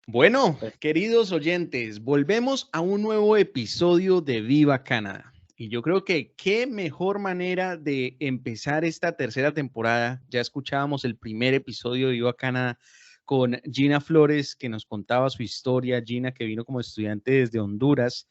Bueno, Pues, queridos oyentes, volvemos a un nuevo episodio de Viva Canadá. Y yo creo que qué mejor manera de empezar esta tercera temporada. Ya escuchábamos el primer episodio de Viva Canadá con Gina Flores, que nos contaba su historia. Gina, que vino como estudiante desde Honduras.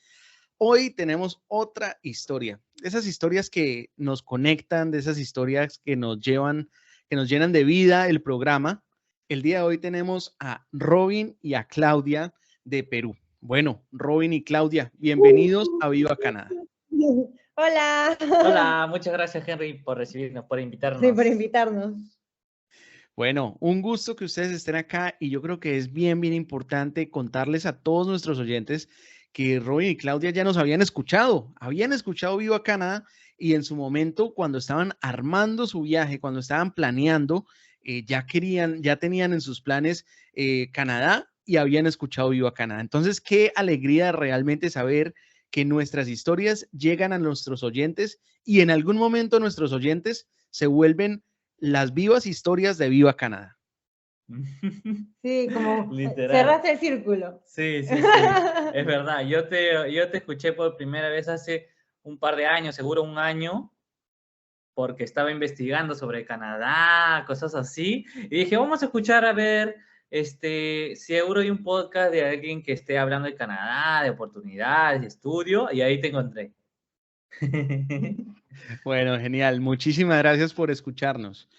Hoy tenemos otra historia, de esas historias que nos conectan, de esas historias que nos llevan, que nos llenan de vida el programa. El día de hoy tenemos a Robin y a Claudia de Perú. Bueno, Robin y Claudia, bienvenidos a Viva Canadá. Hola. hola, muchas gracias Henry por recibirnos, por Sí, por invitarnos. invitarnos. Bueno, un gusto que ustedes estén acá y yo creo que es bien importante contarles a todos nuestros oyentes que Robin y Claudia ya nos habían escuchado Viva Canadá y en su momento cuando estaban armando su viaje, cuando estaban planeando, ya tenían en sus planes Canadá y habían escuchado Viva Canadá. Entonces, qué alegría realmente saber que nuestras historias llegan a nuestros oyentes y en algún momento nuestros oyentes se vuelven las vivas historias de Viva Canadá. Sí, como Literal. cerraste el círculo. Sí, es verdad. Yo te escuché por primera vez hace un par de años, seguro un año, porque estaba investigando sobre Canadá, cosas así, y dije, vamos a escuchar a ver, seguro hay un podcast de alguien que esté hablando de Canadá, de oportunidades, de estudio, y ahí te encontré. Bueno, genial. Muchísimas gracias por escucharnos.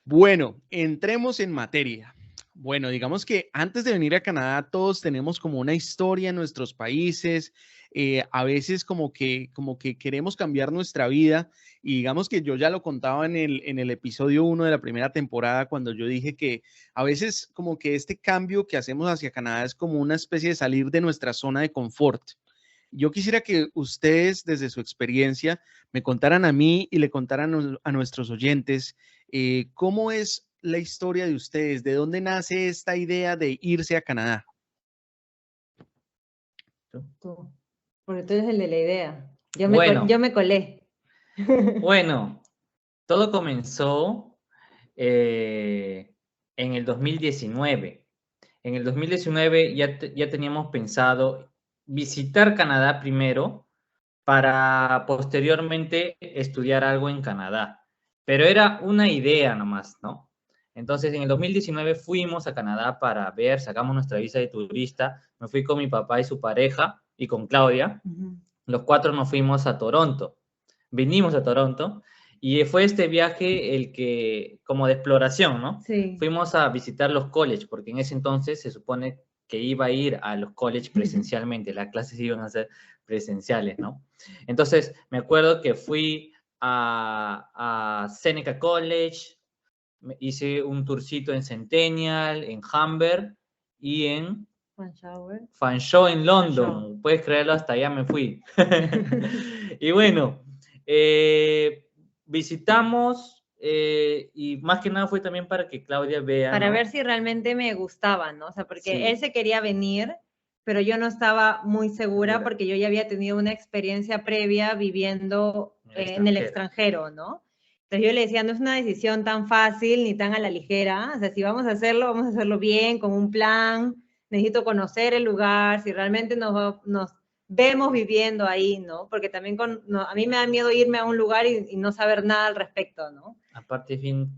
Bueno, entremos en materia. Bueno, digamos que antes de venir a Canadá todos tenemos como una historia en nuestros países, a veces como que queremos cambiar nuestra vida y digamos que yo ya lo contaba en el episodio 1 de la primera temporada cuando yo dije que a veces como que este cambio que hacemos hacia Canadá es como una especie de salir de nuestra zona de confort. Yo quisiera que ustedes desde su experiencia me contaran a mí y le contaran a nuestros oyentes cómo es la historia de ustedes, de dónde nace esta idea de irse a Canadá. Tú, porque tú eres el de la idea. Yo Bueno, me colé. bueno, todo comenzó en el 2019. En el 2019 ya teníamos pensado visitar Canadá primero para posteriormente estudiar algo en Canadá. Pero era una idea nomás, ¿no? Entonces, en el 2019 fuimos a Canadá para ver, sacamos nuestra visa de turista, me fui con mi papá y su pareja y con Claudia. Los cuatro nos fuimos a Toronto. Vinimos a Toronto y fue este viaje el que, como de exploración, ¿no? Sí. Fuimos a visitar los colleges, porque en ese entonces se supone que iba a ir a los colleges presencialmente, las clases iban a ser presenciales, ¿no? Entonces, me acuerdo que fui a Seneca College, hice un tourcito en Centennial, en Humber y en Fanshawe en London. Puedes creerlo, hasta allá me fui. Y bueno, visitamos y más que nada fue también para que Claudia vea, Para ¿no? ver si realmente me gustaba, ¿no? O sea, porque Sí. él se quería venir, pero yo no estaba muy segura Segura. porque yo ya había tenido una experiencia previa viviendo en el extranjero, ¿no? Entonces yo le decía, no es una decisión tan fácil ni tan a la ligera. O sea, si vamos a hacerlo bien, con un plan. Necesito conocer el lugar, si realmente nos vemos viviendo ahí, ¿no? Porque también a mí me da miedo irme a un lugar y no saber nada al respecto, ¿no? Aparte es bien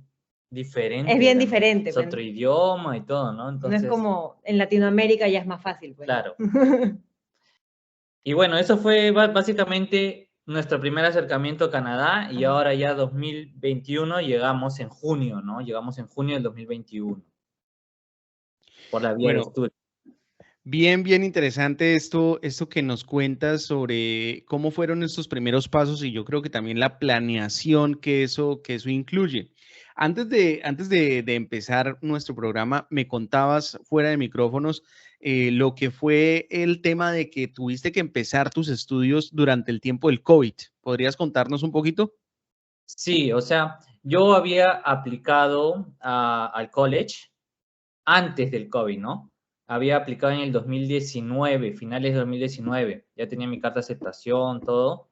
diferente. Es bien también. diferente. Es otro idioma y todo, ¿no? Entonces, no es como en Latinoamérica ya es más fácil. Pues, claro. Y bueno, eso fue básicamente nuestro primer acercamiento a Canadá y ahora ya 2021 llegamos en junio, ¿no? Llegamos en junio del 2021 por la vía de Bueno, estudio. bien interesante esto que nos cuentas sobre cómo fueron estos primeros pasos y yo creo que también la planeación que eso incluye. Antes de empezar nuestro programa, me contabas fuera de micrófonos lo que fue el tema de que tuviste que empezar tus estudios durante el tiempo del COVID. ¿Podrías contarnos un poquito? Sí, o sea, yo había aplicado al college antes del COVID, ¿no? Había aplicado en el 2019, finales de 2019, ya tenía mi carta de aceptación, todo,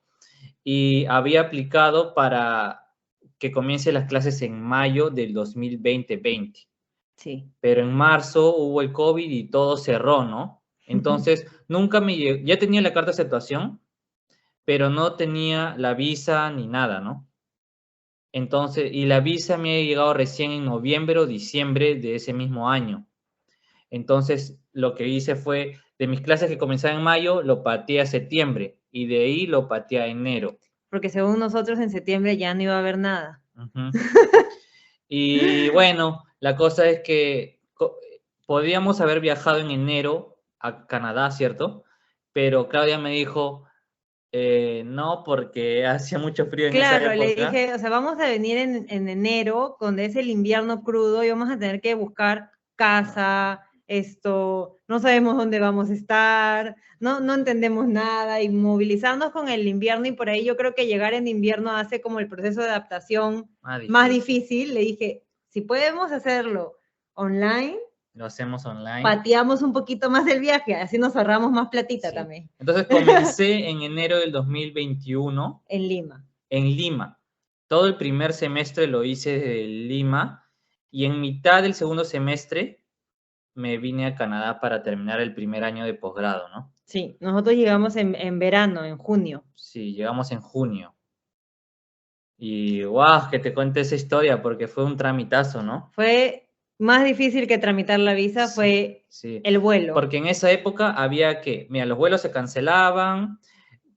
y había aplicado para que comience las clases en mayo del 2020. Sí. Pero en marzo hubo el COVID y todo cerró, ¿no? Entonces, nunca me llegó, ya tenía la carta de aceptación, pero no tenía la visa ni nada, ¿no? Entonces, y la visa me ha llegado recién en noviembre o diciembre de ese mismo año. Entonces, lo que hice fue, de mis clases que comenzaban en mayo, lo pateé a septiembre, y de ahí lo pateé a enero. Porque según nosotros en septiembre ya no iba a haber nada. Y bueno, la cosa es que podíamos haber viajado en enero a Canadá, ¿cierto? Pero Claudia me dijo, no, porque hacía mucho frío en esa Claro, época. le dije, o sea, vamos a venir en enero, donde es el invierno crudo, y vamos a tener que buscar casa, no sabemos dónde vamos a estar, no entendemos nada, y movilizarnos con el invierno, y por ahí yo creo que llegar en invierno hace como el proceso de adaptación más difícil. Le dije, si podemos hacerlo online, lo hacemos online. Pateamos un poquito más del viaje, así nos ahorramos más platita también. Entonces comencé en enero del 2021. En Lima. En Lima. Todo el primer semestre lo hice desde Lima, y en mitad del segundo semestre me vine a Canadá para terminar el primer año de posgrado, ¿no? Sí, nosotros llegamos en verano, en junio. Sí, llegamos en junio. Y guau, que te cuente esa historia, porque fue un tramitazo, ¿no? Fue más difícil que tramitar la visa, fue el vuelo. Porque en esa época había que, mira, los vuelos se cancelaban,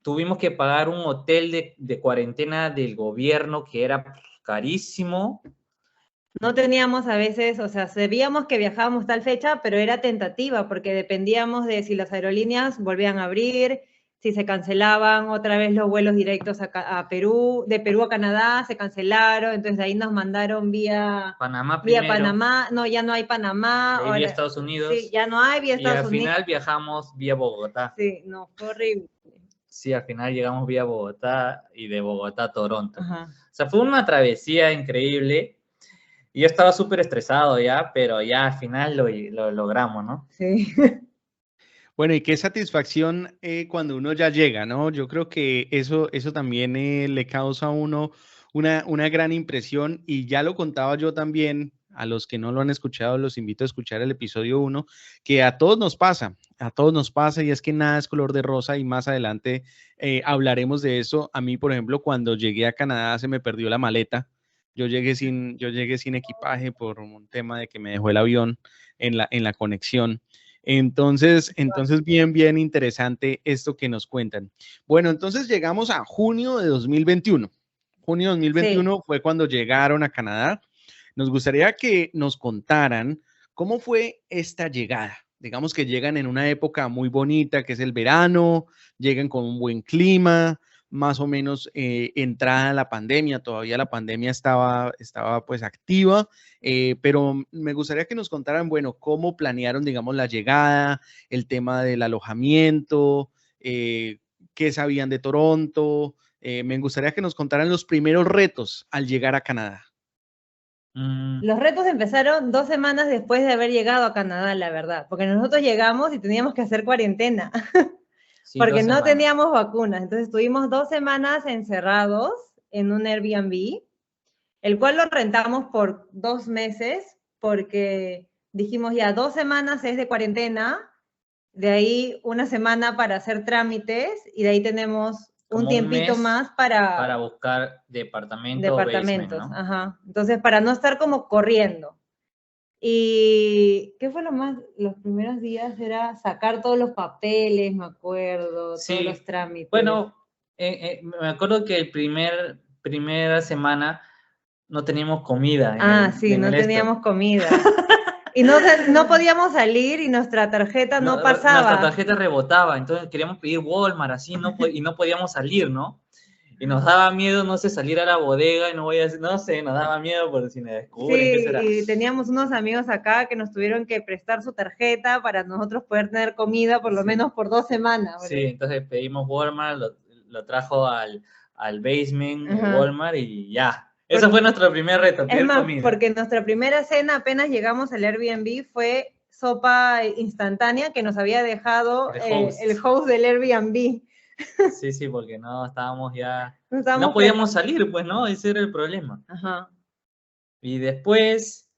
tuvimos que pagar un hotel de cuarentena del gobierno que era carísimo. No teníamos a veces, o sea, sabíamos que viajábamos tal fecha, pero era tentativa, porque dependíamos de si las aerolíneas volvían a abrir, si se cancelaban otra vez los vuelos directos a Perú, de Perú a Canadá, se cancelaron, entonces de ahí nos mandaron vía Panamá primero. Vía Panamá, no, ya no hay Panamá. Ahora, vía Estados Unidos. Sí, ya no hay vía Estados Unidos. Y al final viajamos vía Bogotá. Sí, no, fue horrible. Sí, al final llegamos vía Bogotá y de Bogotá a Toronto. Ajá. O sea, fue una travesía increíble. Y yo estaba súper estresado ya, pero ya al final lo logramos, ¿no? Sí. Bueno, y qué satisfacción cuando uno ya llega, ¿no? Yo creo que eso también le causa a uno una gran impresión, y ya lo contaba yo también. A los que no lo han escuchado, los invito a escuchar el episodio 1, que a todos nos pasa, y es que nada es color de rosa, y más adelante hablaremos de eso. A mí, por ejemplo, cuando llegué a Canadá se me perdió la maleta. Yo llegué sin equipaje por un tema de que me dejó el avión en la conexión. Entonces, bien interesante esto que nos cuentan. Bueno, entonces llegamos a junio de 2021. Junio de 2021 sí. Fue cuando llegaron a Canadá. Nos gustaría que nos contaran cómo fue esta llegada. Digamos que llegan en una época muy bonita, que es el verano, llegan con un buen clima, más o menos entrada la pandemia, todavía la pandemia estaba pues activa, pero me gustaría que nos contaran, bueno, cómo planearon, digamos, la llegada, el tema del alojamiento, qué sabían de Toronto. Me gustaría que nos contaran los primeros retos al llegar a Canadá. Los retos empezaron 2 semanas después de haber llegado a Canadá, la verdad, porque nosotros llegamos y teníamos que hacer cuarentena. Sí, porque no teníamos vacunas, entonces estuvimos 2 semanas encerrados en un Airbnb, el cual lo rentamos por 2 meses, porque dijimos ya 2 semanas es de cuarentena, de ahí 1 semana para hacer trámites, y de ahí tenemos un tiempito más para buscar departamentos, basement, ¿no? Ajá. Entonces, para no estar como corriendo. ¿Y qué fue los primeros días? Era sacar todos los papeles, me acuerdo, sí, todos los trámites. Bueno, me acuerdo que primera semana no teníamos comida. No teníamos comida. Y no podíamos salir, y nuestra tarjeta no pasaba. Nuestra tarjeta rebotaba, entonces queríamos pedir Walmart, así, y no podíamos salir, ¿no? Y nos daba miedo, no sé, salir a la bodega, y no sé, nos daba miedo por si nos descubren, sí, ¿qué será? Y teníamos unos amigos acá que nos tuvieron que prestar su tarjeta para nosotros poder tener comida por lo menos por 2 semanas. ¿verdad? Sí, entonces pedimos Walmart, lo trajo al basement de Walmart y ya. Eso fue nuestro primer reto, pedir comida. Porque nuestra primera cena, apenas llegamos al Airbnb, fue sopa instantánea que nos había dejado el host del Airbnb. Sí, porque no estábamos ya... No podíamos salir, pues, ¿no? Ese era el problema. Ajá. Y después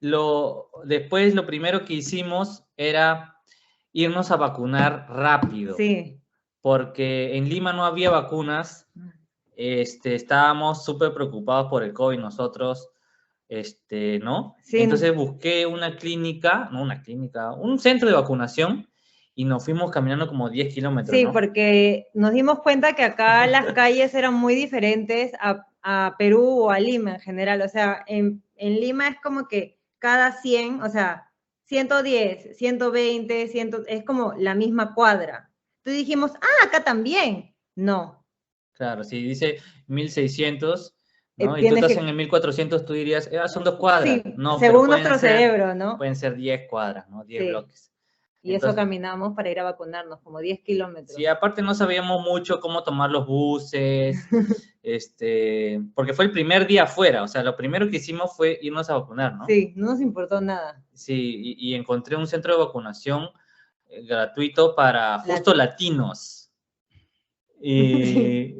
después lo primero que hicimos era irnos a vacunar rápido. Sí. Porque en Lima no había vacunas. Estábamos súper preocupados por el COVID nosotros, ¿no? Sí. Entonces busqué un centro de vacunación y nos fuimos caminando como 10 kilómetros, Sí, ¿no? porque nos dimos cuenta que acá las calles eran muy diferentes a Perú o a Lima en general. O sea, en Lima es como que cada 100, o sea, 110, 120, 100, es como la misma cuadra. Entonces dijimos, acá también. No. Claro, si dice 1600, ¿no? Y tú Tienes estás que... en el 1400, tú dirías, son 2 cuadras. Sí, No, pero según nuestro cerebro, ¿no? pueden ser 10 cuadras, ¿no? 10 Sí. bloques. Y Entonces, eso caminamos para ir a vacunarnos, como 10 kilómetros. Sí, aparte no sabíamos mucho cómo tomar los buses, porque fue el primer día afuera, o sea, lo primero que hicimos fue irnos a vacunar, ¿no? Sí, no nos importó nada. Sí, y encontré un centro de vacunación gratuito para justo latinos. Y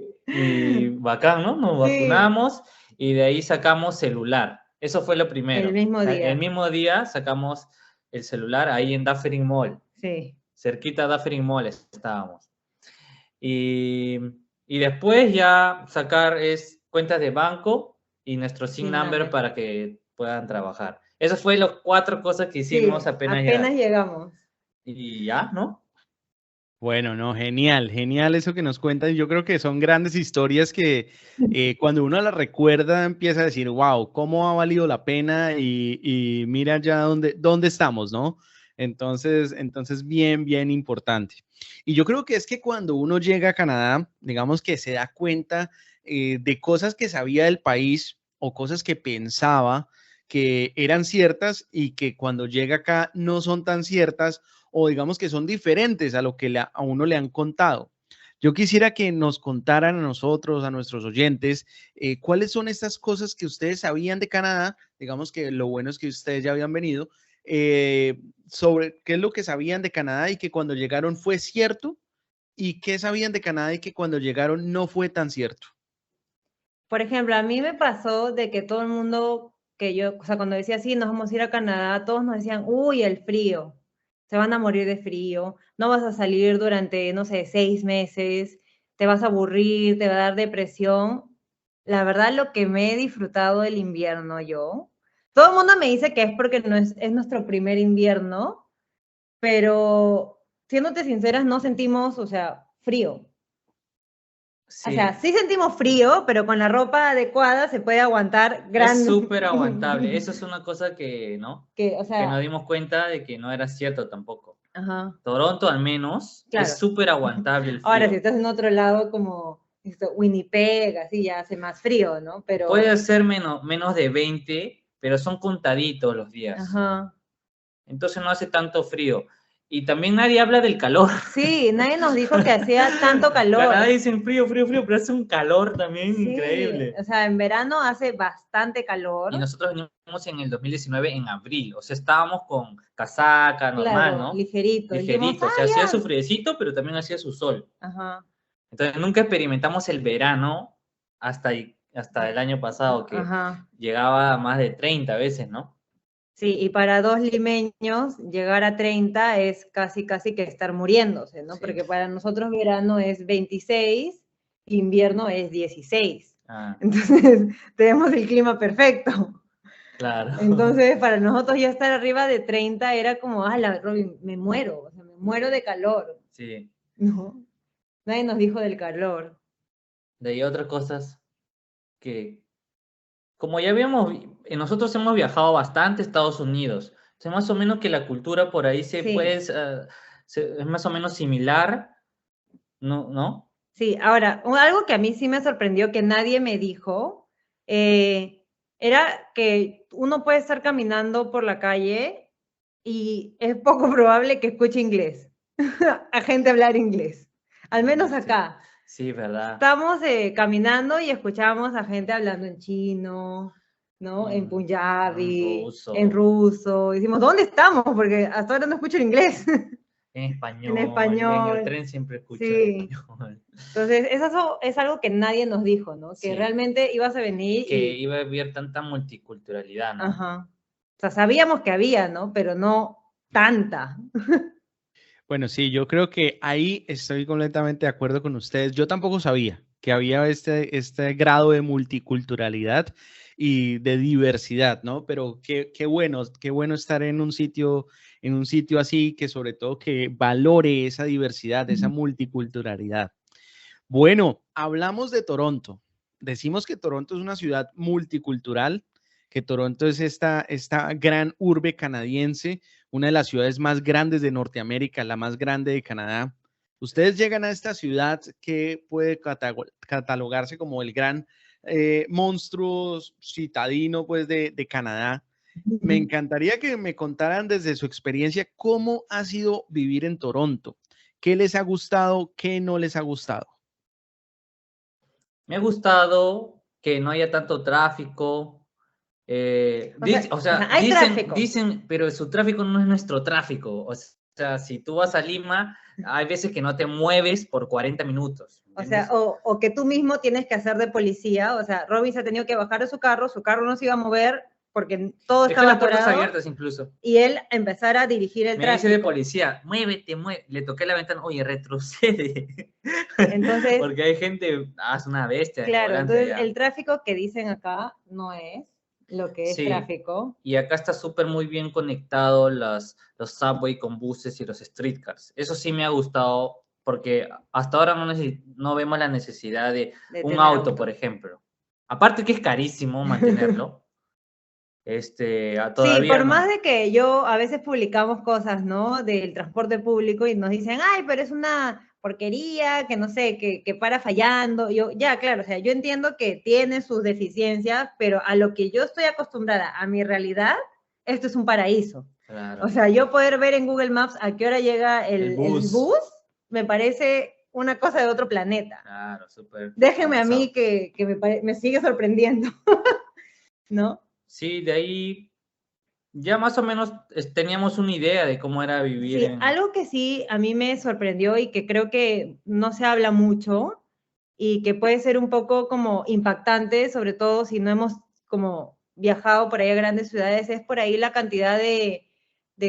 bacán, ¿no? Nos vacunamos y de ahí sacamos celular. Eso fue lo primero. El mismo día. El mismo día sacamos el celular ahí en Dufferin Mall. Sí. Cerquita de Dufferin Mall estábamos. Y después ya sacar cuentas de banco y nuestro SIN number para que puedan trabajar. Esas fue las 4 cosas que hicimos apenas llegamos. Y ya, ¿no? Bueno, no, genial, genial eso que nos cuentan. Yo creo que son grandes historias que cuando uno las recuerda empieza a decir, wow, cómo ha valido la pena y mira ya dónde estamos, ¿no? Entonces, bien, bien importante. Y yo creo que es que cuando uno llega a Canadá, digamos que se da cuenta de cosas que sabía del país o cosas que pensaba que eran ciertas y que cuando llega acá no son tan ciertas o digamos que son diferentes a lo que a uno le han contado. Yo quisiera que nos contaran a nosotros, a nuestros oyentes, cuáles son estas cosas que ustedes sabían de Canadá, digamos que lo bueno es que ustedes ya habían venido, sobre qué es lo que sabían de Canadá y que cuando llegaron fue cierto y qué sabían de Canadá y que cuando llegaron no fue tan cierto. Por ejemplo, a mí me pasó de que todo el mundo o sea, cuando decía sí, nos vamos a ir a Canadá, todos nos decían, uy, el frío, se van a morir de frío, no vas a salir durante, no sé, 6 meses, te vas a aburrir, te va a dar depresión. La verdad, lo que me he disfrutado del invierno yo, todo el mundo me dice que es porque no es nuestro primer invierno, pero siéndote sinceras, no sentimos, o sea, frío. Sí. O sea, sí sentimos frío, pero con la ropa adecuada se puede aguantar grande. Es súper aguantable. Eso es una cosa que, ¿no? Que nos dimos cuenta de que no era cierto tampoco. Ajá. Toronto, al menos, es súper aguantable el frío. Ahora, si estás en otro lado como Winnipeg, así ya hace más frío, ¿no? Pero... Puede ser menos de 20, pero son contaditos los días. Ajá. Entonces no hace tanto frío. Y también nadie habla del calor. Sí, nadie nos dijo que hacía tanto calor. Canadá dicen frío, pero hace un calor también increíble. O sea, en verano hace bastante calor. Y nosotros venimos en el 2019 en abril, o sea, estábamos con casaca normal, ¿no? Ligerito. Ligerito, o sea, hacía su friecito, pero también hacía su sol. Ajá. Entonces nunca experimentamos el verano hasta el año pasado, que llegaba a más de 30 veces, ¿no? Sí, y para 2 limeños llegar a 30 es casi que estar muriéndose, ¿no? Sí. Porque para nosotros verano es 26, invierno es 16. Entonces tenemos el clima perfecto. Claro. Entonces para nosotros ya estar arriba de 30 era como, Robin, me muero, o sea, me muero de calor. Sí. ¿No? Nadie nos dijo del calor. De ahí otras cosas que... Como ya nosotros hemos viajado bastante a Estados Unidos, o sea, más o menos que la cultura por ahí es más o menos similar, ¿no? Sí, ahora, algo que a mí sí me sorprendió que nadie me dijo, era que uno puede estar caminando por la calle y es poco probable que escuche inglés, a gente hablar inglés, al menos acá. Sí, verdad. Estamos caminando y escuchamos a gente hablando en chino, ¿no? En punjabi, en ruso. Y decimos, ¿dónde estamos? Porque hasta ahora no escucho el inglés. En español. En español. En el tren siempre escucho en español. Entonces, eso es algo que nadie nos dijo, ¿no? Que realmente ibas a venir que iba a haber tanta multiculturalidad, ¿no? Ajá. sea, sabíamos que había, ¿no? Pero no tanta. Bueno, sí, yo creo que ahí estoy completamente de acuerdo con ustedes. Yo tampoco sabía que había este grado de multiculturalidad y de diversidad, ¿no? Pero qué bueno estar en un sitio así, que sobre todo que valore esa diversidad, esa multiculturalidad. Bueno, hablamos de Toronto. Decimos que Toronto es una ciudad multicultural, que Toronto es esta gran urbe canadiense, una de las ciudades más grandes de Norteamérica, la más grande de Canadá. Ustedes llegan a esta ciudad que puede catalogarse como el gran monstruo citadino, pues, de Canadá. Me encantaría que me contaran desde su experiencia cómo ha sido vivir en Toronto. ¿Qué les ha gustado? ¿Qué no les ha gustado? Me ha gustado que no haya tanto tráfico. Hay tráfico. Dicen, pero su tráfico no es nuestro tráfico. O sea, si tú vas a Lima, hay veces que no te mueves por 40 minutos. O sea, o que tú mismo tienes que hacer de policía. O sea, Robin se ha tenido que bajar de su carro no se iba a mover porque todo estaba las puertas atorado, abiertas incluso. Y él empezar a dirigir el tráfico. Me dice de policía, muévete, le toqué la ventana, oye, retrocede. Entonces, porque hay gente, es una bestia. Claro, entonces el tráfico que dicen acá no es lo que es tráfico. Y acá está súper muy bien conectado los subway con buses y los streetcars. Eso sí me ha gustado porque hasta ahora no vemos la necesidad de un auto, por ejemplo. Aparte que es carísimo mantenerlo. Sí, por más de que a veces publicamos cosas, ¿no? Del transporte público y nos dicen, ay, pero es una porquería, que no sé, que para fallando. Claro, o sea, yo entiendo que tiene sus deficiencias, pero a lo que yo estoy acostumbrada, a mi realidad, esto es un paraíso. Claro. O sea, yo poder ver en Google Maps a qué hora llega el bus, me parece una cosa de otro planeta. Claro, súper. Déjenme a mí que me sigue sorprendiendo, ¿no? Sí, de ahí ya más o menos teníamos una idea de cómo era vivir. Sí, algo que sí a mí me sorprendió y que creo que no se habla mucho y que puede ser un poco como impactante, sobre todo si no hemos como viajado por ahí a grandes ciudades, es por ahí la cantidad de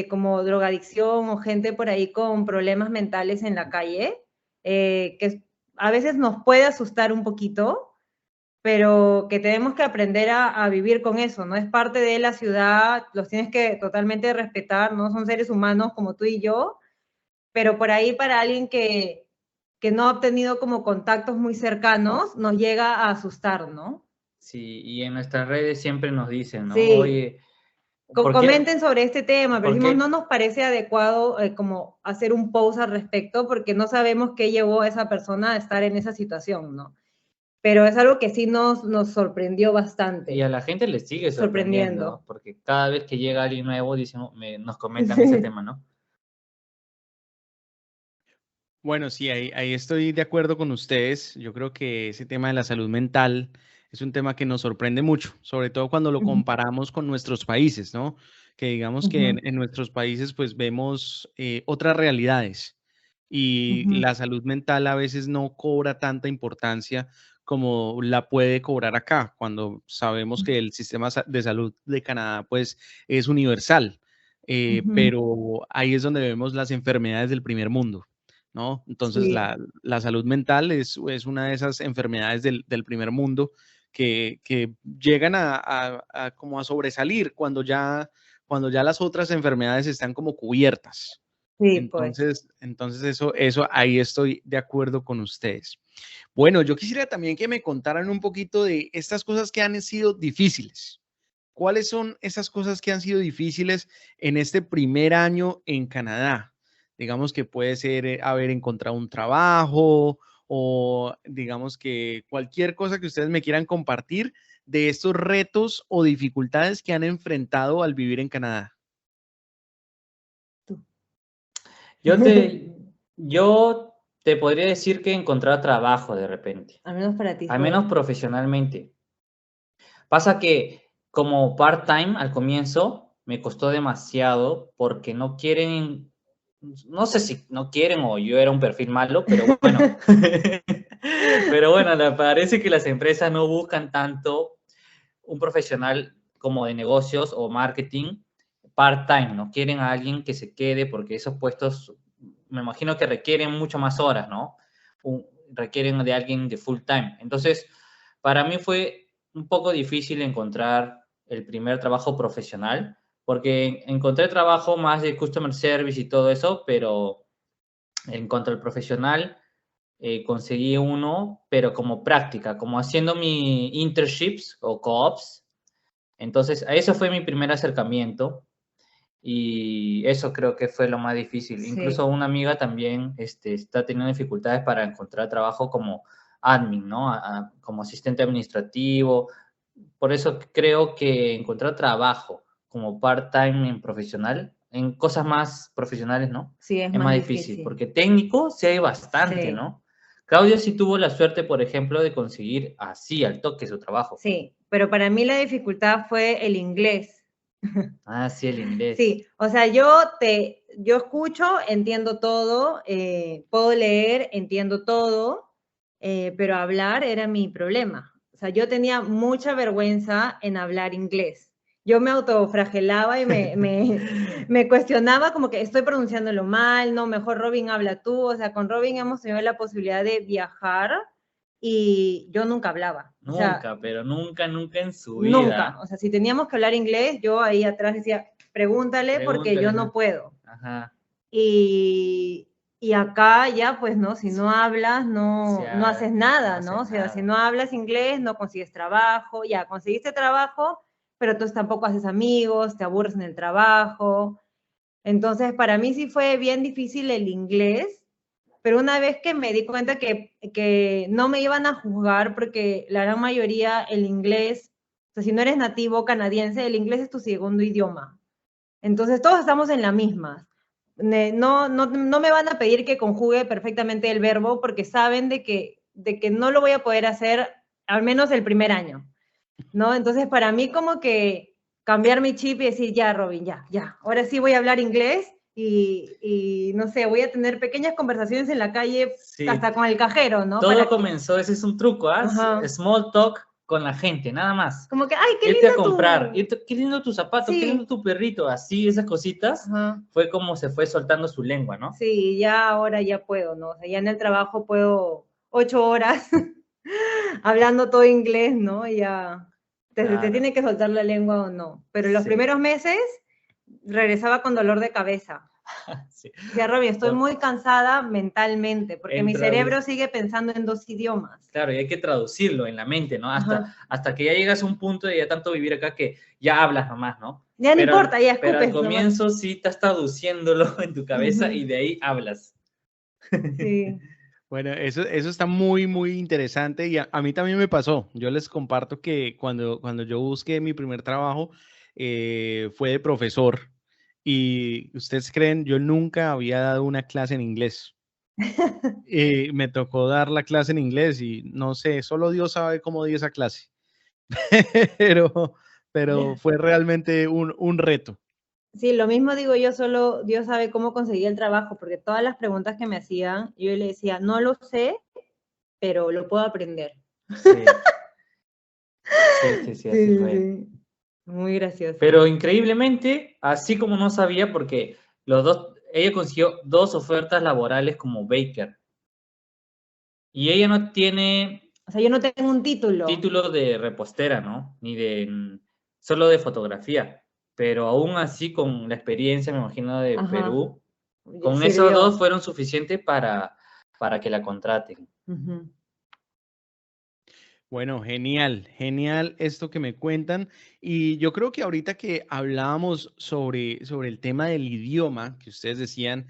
como drogadicción o gente por ahí con problemas mentales en la calle, que a veces nos puede asustar un poquito, pero que tenemos que aprender a vivir con eso, ¿no? Es parte de la ciudad, los tienes que totalmente respetar, ¿no? Son seres humanos como tú y yo, pero por ahí para alguien que no ha obtenido como contactos muy cercanos, nos llega a asustar, ¿no? Sí, y en nuestras redes siempre nos dicen, ¿no? Sí. Oye, comenten sobre este tema, pero dijimos, no nos parece adecuado como hacer un post al respecto, porque no sabemos qué llevó a esa persona a estar en esa situación, ¿no? Pero es algo que sí nos sorprendió bastante. Y a la gente le sigue sorprendiendo. Porque cada vez que llega alguien nuevo, nos comentan ese tema, ¿no? Bueno, sí, ahí estoy de acuerdo con ustedes. Yo creo que ese tema de la salud mental es un tema que nos sorprende mucho, sobre todo cuando lo comparamos con nuestros países, ¿no? Que digamos que en nuestros países pues vemos otras realidades y la salud mental a veces no cobra tanta importancia como la puede cobrar acá, cuando sabemos que el sistema de salud de Canadá pues es universal, pero ahí es donde vemos las enfermedades del primer mundo, ¿no? Entonces Sí. la salud mental es una de esas enfermedades del primer mundo que llegan como a sobresalir cuando ya las otras enfermedades están como cubiertas. Sí, entonces eso ahí estoy de acuerdo con ustedes. Bueno, yo quisiera también que me contaran un poquito de estas cosas que han sido difíciles. ¿Cuáles son esas cosas que han sido difíciles en este primer año en Canadá? Digamos que puede ser haber encontrado un trabajo o digamos que cualquier cosa que ustedes me quieran compartir de estos retos o dificultades que han enfrentado al vivir en Canadá. Yo te podría decir que encontrar trabajo de repente. Al menos para ti. Al menos profesionalmente. Pasa que como part-time al comienzo me costó demasiado porque no quieren, no sé si no quieren o yo era un perfil malo, pero bueno. Pero bueno, parece que las empresas no buscan tanto un profesional como de negocios o marketing part-time, ¿no? Quieren a alguien que se quede porque esos puestos, me imagino que requieren mucho más horas, ¿no? Requieren de alguien de full-time. Entonces, para mí fue un poco difícil encontrar el primer trabajo profesional, porque encontré trabajo más de customer service y todo eso, pero en cuanto al profesional, conseguí uno, pero como práctica, como haciendo mi internships o co-ops. Entonces, a eso fue mi primer acercamiento y eso creo que fue lo más difícil. Sí. Incluso una amiga también está teniendo dificultades para encontrar trabajo como admin, ¿no? Como asistente administrativo. Por eso creo que encontrar trabajo como part-time en profesional, en cosas más profesionales, ¿no? Sí, Es más difícil, porque técnico sí hay bastante, Sí. ¿no? Claudia sí tuvo la suerte, por ejemplo, de conseguir así al toque su trabajo. Sí, pero para mí la dificultad fue el inglés. Ah, sí, el inglés. Sí, o sea, yo escucho, entiendo todo, puedo leer, entiendo todo, pero hablar era mi problema. O sea, yo tenía mucha vergüenza en hablar inglés. Yo me autoflagelaba y me cuestionaba como que estoy pronunciándolo mal, no, mejor Robin habla tú. O sea, con Robin hemos tenido la posibilidad de viajar y yo nunca hablaba. Nunca, o sea, pero nunca, nunca en su vida. Nunca. O sea, si teníamos que hablar inglés, yo ahí atrás decía, pregúntale porque yo no puedo. Ajá. Y acá ya, pues, ¿no? Si no hablas, no, O sea, no haces nada, no ¿no? haces O sea, nada. si no hablas inglés, no consigues trabajo. Ya, conseguiste trabajo, pero tú tampoco haces amigos, te aburres en el trabajo. Entonces, para mí sí fue bien difícil el inglés, pero una vez que me di cuenta que no me iban a juzgar, porque la gran mayoría el inglés, o sea, si no eres nativo canadiense, el inglés es tu segundo idioma. Entonces, todos estamos en la misma. No me van a pedir que conjugue perfectamente el verbo porque saben de que no lo voy a poder hacer al menos el primer año, ¿no? Entonces, para mí como que cambiar mi chip y decir, ya, Robin, ya, ahora sí voy a hablar inglés y no sé, voy a tener pequeñas conversaciones en la calle, sí, hasta con el cajero, ¿no? Todo comenzó, ese es un truco, Ajá. Small talk con la gente, nada más. Como que, ay, qué Irte lindo a comprar, qué lindo tu zapato, Sí. qué lindo tu perrito, así, esas cositas, Ajá. fue como se fue soltando su lengua, ¿no? Sí, ya ahora ya puedo, ¿no? O sea, ya en el trabajo puedo 8 horas hablando todo inglés, ¿no? Ya te tiene que soltar la lengua o no. Pero los primeros meses regresaba con dolor de cabeza. Sí. Decía, Robin, estoy muy cansada mentalmente, porque mi cerebro sigue pensando en 2 idiomas. Claro, y hay que traducirlo en la mente, ¿no? Hasta que ya llegas a un punto de ya tanto vivir acá que ya hablas nomás, ¿no? Ya no importa, ya escupes. Pero al comienzo sí estás traduciéndolo en tu cabeza y de ahí hablas. Sí. Bueno, eso está muy, muy interesante y a mí también me pasó. Yo les comparto que cuando yo busqué mi primer trabajo fue de profesor y ustedes creen, yo nunca había dado una clase en inglés. Me tocó dar la clase en inglés y no sé, solo Dios sabe cómo di esa clase, pero fue realmente un reto. Sí, lo mismo digo yo, solo Dios sabe cómo conseguí el trabajo, porque todas las preguntas que me hacían, yo le decía, no lo sé, pero lo puedo aprender. Sí. Sí, así fue. Sí. Muy gracioso. Pero increíblemente, así como no sabía, porque ella consiguió 2 ofertas laborales como baker. Y ella no tiene... O sea, yo no tengo un título. Título de repostera, ¿no? Ni solo de fotografía. Pero aún así, con la experiencia, me imagino, de Perú, con esos 2 fueron suficientes para que la contraten. Bueno, genial, genial esto que me cuentan. Y yo creo que ahorita que hablábamos sobre el tema del idioma, que ustedes decían,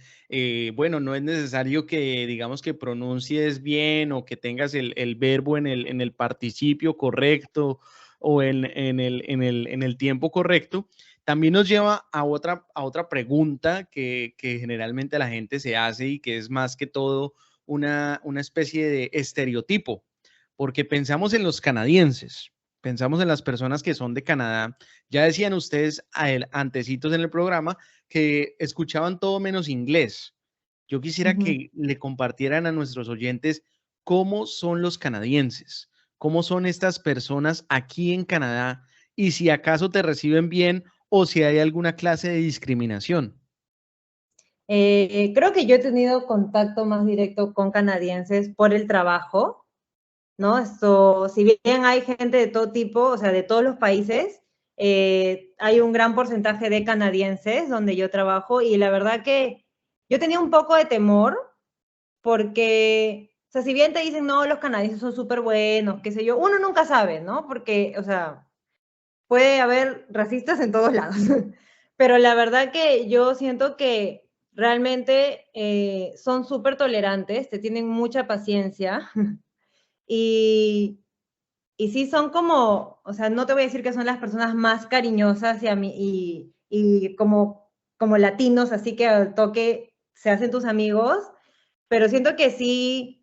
bueno, no es necesario que digamos que pronuncies bien o que tengas el verbo en el participio correcto o en el tiempo correcto. También nos lleva a otra pregunta que generalmente la gente se hace y que es más que todo una especie de estereotipo. Porque pensamos en los canadienses, pensamos en las personas que son de Canadá. Ya decían ustedes antecitos en el programa que escuchaban todo menos inglés. Yo quisiera que le compartieran a nuestros oyentes cómo son los canadienses, cómo son estas personas aquí en Canadá y si acaso te reciben bien o si hay alguna clase de discriminación. Creo que yo he tenido contacto más directo con canadienses por el trabajo, ¿no? Esto, si bien hay gente de todo tipo, o sea, de todos los países, hay un gran porcentaje de canadienses donde yo trabajo y la verdad que yo tenía un poco de temor porque, o sea, si bien te dicen, no, los canadienses son súper buenos, qué sé yo, uno nunca sabe, ¿no? Porque, o sea, puede haber racistas en todos lados, pero la verdad que yo siento que realmente son súper tolerantes, te tienen mucha paciencia y, y sí son como, o sea, no te voy a decir que son las personas más cariñosas y como latinos, así que al toque se hacen tus amigos, pero siento que sí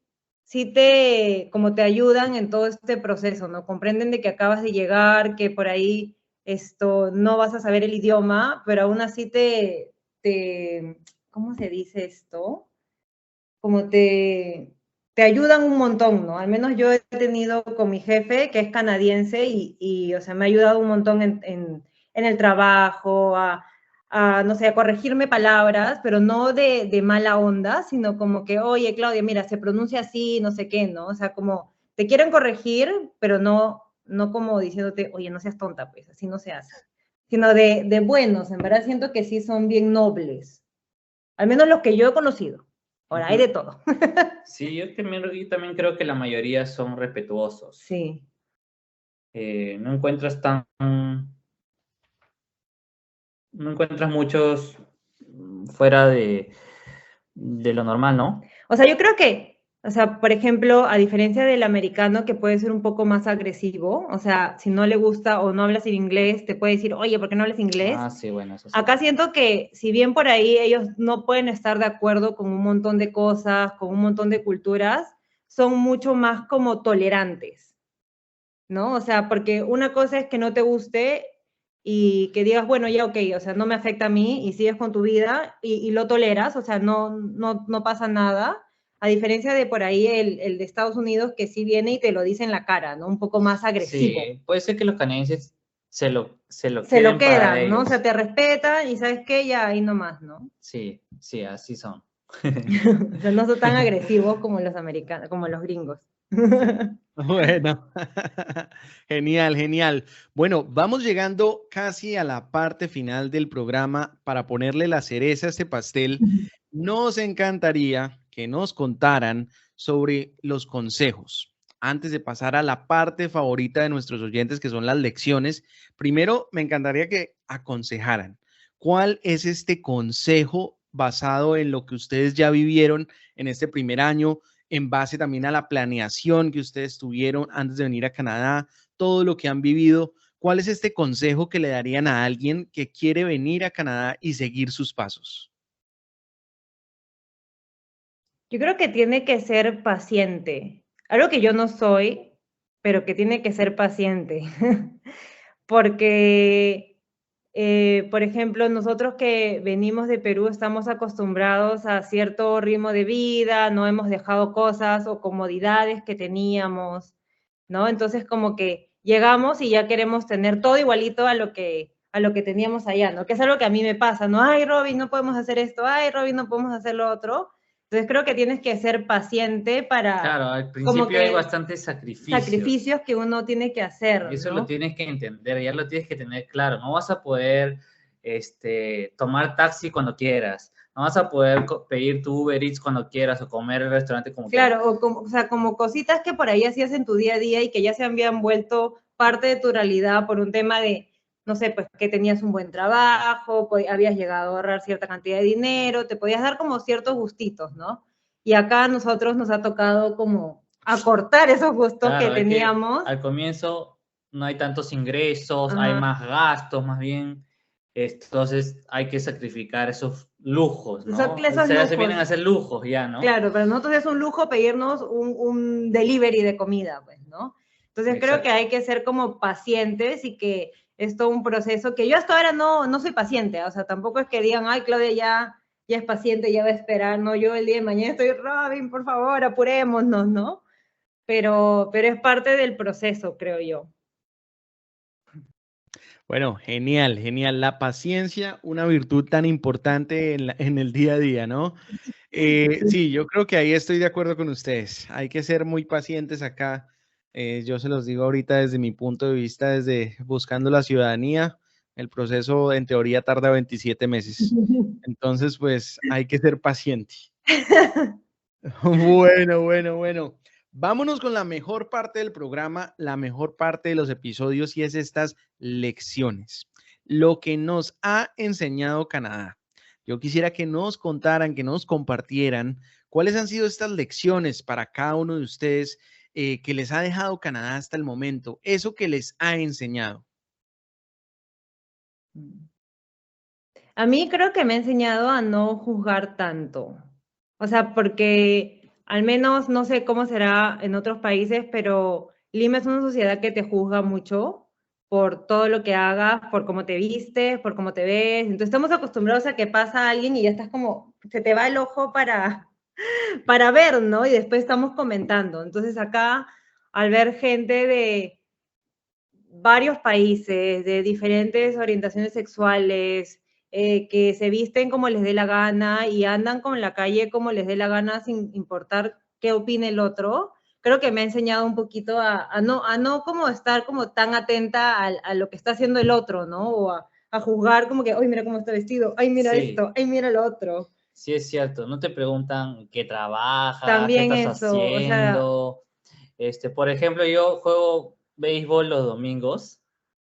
como te ayudan en todo este proceso, ¿no? Comprenden de que acabas de llegar, que por ahí no vas a saber el idioma, pero aún así ¿cómo se dice esto? Como te ayudan un montón, ¿no? Al menos yo he tenido con mi jefe, que es canadiense, o sea, me ha ayudado un montón en el trabajo, no sé, a corregirme palabras, pero no de mala onda, sino como que, oye, Claudia, mira, se pronuncia así, no sé qué, ¿no? O sea, como te quieren corregir, pero no como diciéndote, oye, no seas tonta, pues, así no se hace. Sino de buenos, en verdad siento que sí son bien nobles. Al menos los que yo he conocido. Ahora, hay de todo. Sí, yo también creo que la mayoría son respetuosos. Sí. No encuentras no encuentras muchos fuera de lo normal, ¿no? O sea, yo creo que, o sea, por ejemplo, a diferencia del americano que puede ser un poco más agresivo, o sea, si no le gusta o no hablas en inglés, te puede decir, oye, ¿por qué no hablas inglés? Ah, sí, bueno, eso sí. Acá siento que si bien por ahí ellos no pueden estar de acuerdo con un montón de cosas, con un montón de culturas, son mucho más como tolerantes, ¿no? O sea, porque una cosa es que no te guste y que digas, bueno, ya ok, o sea, no me afecta a mí y sigues con tu vida y lo toleras, o sea, no pasa nada, a diferencia de por ahí el de Estados Unidos que sí viene y te lo dice en la cara, ¿no? Un poco más agresivo. Sí, puede ser que los canadienses se lo Se lo queden para quedan, ¿no? O ellos. sea, te respetan y sabes qué, ya ahí nomás, ¿no? Sí, sí, así son. O sea, no son tan agresivos como los americanos, como los gringos. Bueno, genial, genial. Bueno, vamos llegando casi a la parte final del programa para ponerle la cereza a este pastel. Nos encantaría que nos contaran sobre los consejos. Antes de pasar a la parte favorita de nuestros oyentes, que son las lecciones, primero me encantaría que aconsejaran. ¿Cuál es este consejo basado en lo que ustedes ya vivieron en este primer año, en base también a la planeación que ustedes tuvieron antes de venir a Canadá, todo lo que han vivido? ¿Cuál es este consejo que le darían a alguien que quiere venir a Canadá y seguir sus pasos? Yo creo que tiene que ser paciente. Algo que yo no soy, pero que tiene que ser paciente. Porque, por ejemplo, nosotros que venimos de Perú estamos acostumbrados a cierto ritmo de vida, no hemos dejado cosas o comodidades que teníamos, ¿no? Entonces como que llegamos y ya queremos tener todo igualito a lo que teníamos allá, ¿no? Que es algo que a mí me pasa, ¿no? Ay, Robin, no podemos hacer esto, ay, Robin, no podemos hacer lo otro. Entonces creo que tienes que ser paciente para Claro, al como principio hay que bastantes sacrificios. sacrificios que uno tiene que hacer, Y eso lo ¿no? tienes que entender, ya lo tienes que tener claro. No vas a poder tomar taxi cuando quieras. No vas a poder pedir tu Uber Eats cuando quieras o comer en el restaurante como quieras. Claro, o sea, como cositas que por ahí hacías en tu día a día y que ya se habían vuelto parte de tu realidad por un tema de, no sé, pues que tenías un buen trabajo, habías llegado a ahorrar cierta cantidad de dinero, te podías dar como ciertos gustitos, ¿no? Y acá a nosotros nos ha tocado como acortar esos gustos que Claro, es que teníamos. al comienzo no hay tantos ingresos, hay Ajá. más gastos más bien. Entonces hay que sacrificar esos lujos, ¿no? Son esos Se vienen a lujos. hacer lujos ya, ¿no? Claro, para nosotros es un lujo pedirnos un delivery de comida, pues, ¿no? Entonces creo que Exacto. hay que ser como pacientes y que es todo un proceso que yo hasta ahora no soy paciente, o sea, tampoco es que digan, ay, Claudia ya es paciente, ya va a esperar, no, yo el día de mañana estoy, Robin, por favor, apurémonos, ¿no? Pero es parte del proceso, creo yo. Bueno, genial, genial. La paciencia, una virtud tan importante en el día a día, ¿no? Sí, yo creo que ahí estoy de acuerdo con ustedes. Hay que ser muy pacientes acá. Yo se los digo ahorita desde mi punto de vista, desde buscando la ciudadanía, el proceso en teoría tarda 27 meses. Entonces, pues hay que ser paciente. Bueno, bueno, bueno. Vámonos con la mejor parte del programa, la mejor parte de los episodios y es estas lecciones. Lo que nos ha enseñado Canadá. Yo quisiera que nos contaran, que nos compartieran cuáles han sido estas lecciones para cada uno de ustedes que les ha dejado Canadá hasta el momento, eso que les ha enseñado. A mí creo que me ha enseñado a no juzgar tanto. O sea, porque al menos no sé cómo será en otros países, pero Lima es una sociedad que te juzga mucho por todo lo que hagas, por cómo te vistes, por cómo te ves. Entonces estamos acostumbrados a que pasa alguien y ya estás como, se te va el ojo para ver, ¿no? Y después estamos comentando. Entonces acá, al ver gente de varios países, de diferentes orientaciones sexuales, que se visten como les dé la gana y andan con la calle como les dé la gana sin importar qué opine el otro, creo que me ha enseñado un poquito a no como estar como tan atenta a lo que está haciendo el otro, ¿no? O a juzgar como que, ay, mira cómo está vestido, ay, mira esto, ay, mira lo otro. Sí, es cierto. No te preguntan qué trabajas, qué También estás eso, o sea... haciendo. Por ejemplo, yo juego béisbol los domingos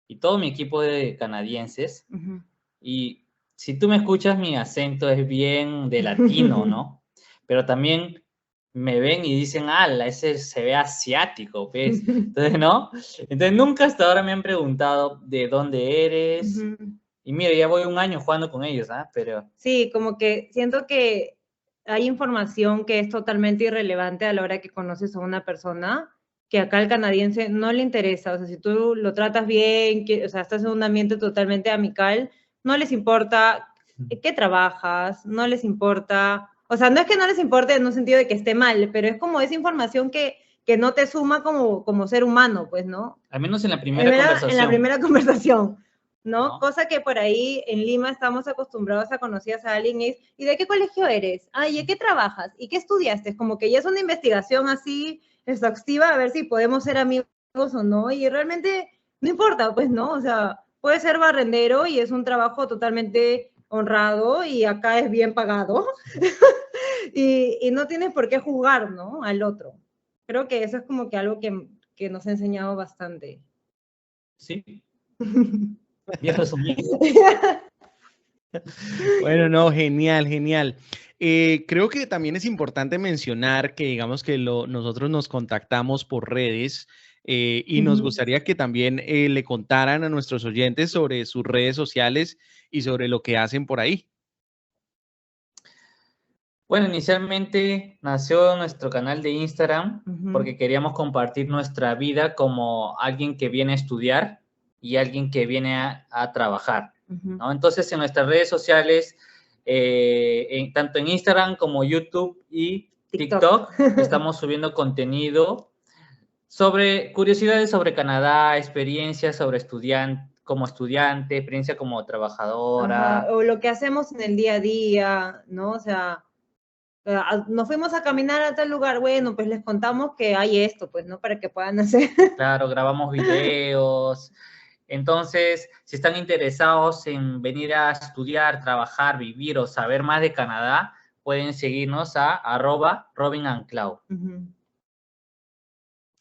y todo mi equipo es de canadienses. Uh-huh. Y si tú me escuchas, mi acento es bien de latino, ¿no? Pero también me ven y dicen, ala, ese se ve asiático, ¿ves? Entonces, ¿no? Entonces, nunca hasta ahora me han preguntado de dónde eres. Uh-huh. Y mira, ya voy un año jugando con ellos, ¿ah? Pero... Sí, como que siento que hay información que es totalmente irrelevante a la hora que conoces a una persona, que acá al canadiense no le interesa. O sea, si tú lo tratas bien, o sea, estás en un ambiente totalmente amical, no les importa qué trabajas, no les importa, o sea, no es que no les importe en un sentido de que esté mal, pero es como esa información que no te suma como ser humano, pues, ¿no? Al menos en la primera conversación. En la primera conversación. ¿No? ¿No? Cosa que por ahí en Lima estamos acostumbrados a conocer a alguien ¿y de qué colegio eres? ¿Y ¿a qué trabajas? ¿Y qué estudiaste? Como que ya es una investigación así exhaustiva a ver si podemos ser amigos o no, y realmente no importa, pues, ¿no? O sea, puede ser barrendero y es un trabajo totalmente honrado y acá es bien pagado y no tienes por qué juzgar, ¿no? Al otro. Creo que eso es como que algo que nos ha enseñado bastante. Sí. Bien resumido. Bueno, no, genial, genial. Creo que también es importante mencionar que digamos que nosotros nos contactamos por redes y nos gustaría que también le contaran a nuestros oyentes sobre sus redes sociales y sobre lo que hacen por ahí. Bueno, inicialmente nació nuestro canal de Instagram porque queríamos compartir nuestra vida como alguien que viene a estudiar y alguien que viene a trabajar, ¿no? Entonces, en nuestras redes sociales, tanto en Instagram como YouTube y TikTok, estamos subiendo contenido sobre curiosidades sobre Canadá, experiencias sobre como estudiante, experiencia como trabajadora. Ajá, o lo que hacemos en el día a día, ¿no? O sea, nos fuimos a caminar a tal lugar, bueno, pues les contamos que hay esto, pues, ¿no? Para que puedan hacer. Claro, grabamos videos. Entonces, si están interesados en venir a estudiar, trabajar, vivir o saber más de Canadá, pueden seguirnos a @RobinandClau.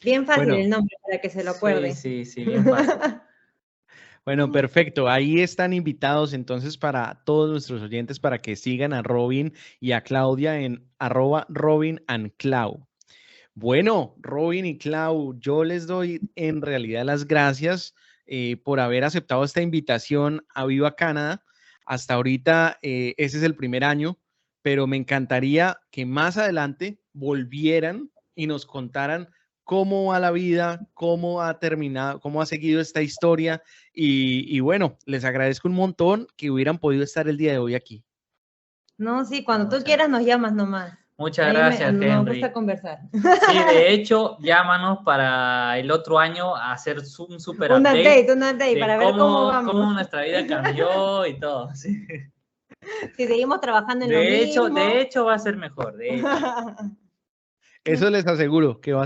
Bien fácil el nombre para que se lo acuerde. Sí, bien fácil. Bueno, perfecto. Ahí están invitados entonces para todos nuestros oyentes para que sigan a Robin y a Claudia en @RobinandClau. Bueno, Robin y Clau, yo les doy en realidad las gracias por haber aceptado esta invitación a Viva Canadá. Hasta ahorita ese es el primer año, pero me encantaría que más adelante volvieran y nos contaran cómo va la vida, cómo ha terminado, cómo ha seguido esta historia. Y bueno, les agradezco un montón que hubieran podido estar el día de hoy aquí. No, sí, cuando tú quieras nos llamas nomás. Muchas gracias, Henry. Nos gusta conversar. Sí, de hecho, llámanos para el otro año a hacer un super update. Un update, para ver cómo vamos. Cómo nuestra vida cambió y todo. Sí. Si seguimos trabajando en lo mismo. De hecho, va a ser mejor. De hecho. Eso les aseguro que va a ser